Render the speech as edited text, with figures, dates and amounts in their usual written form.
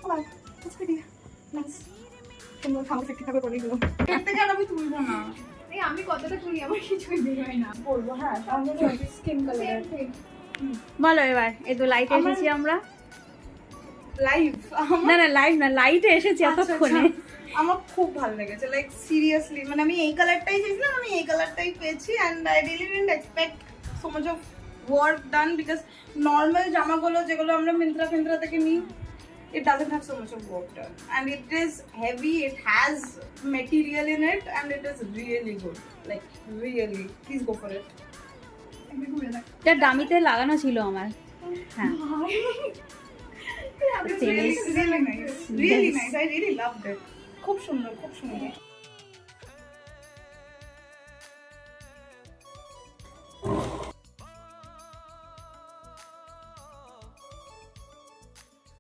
Wow, that's pretty nice. সুন্দর ভালো fit থাকবে করে দিলাম। এর থেকে আর আমি তুলবো না। এই আমি কতটা তুলি আমার কিছুই বের হয় না। বলবো হ্যাঁ, আমি স্কিন কালার। বলো এবার এই তো লাইটে এসেছি আমরা। লাইভ না না লাইভ না, লাইটে এসেছি এতক্ষণে। আমার খুব ভালো লেগেছে, লাইক সিরিয়াসলি, মানে আমি এই কালারটাই চেয়েছিলাম, আমি এই কালারটাই পেয়েছি and I really didn't expect so much of work done, because normal জামাগুলো যেগুলো আমরা মিন্ত্রা থেকে নিই, it doesn't have so much of work done and it is heavy, it has material in it and it is really good, like really, please go for it. এটা ডামিতে লাগানো ছিল আমার। হ্যাঁ It's really nice, really nice, I really loved it. খুব সুন্দর, খুব সুন্দর।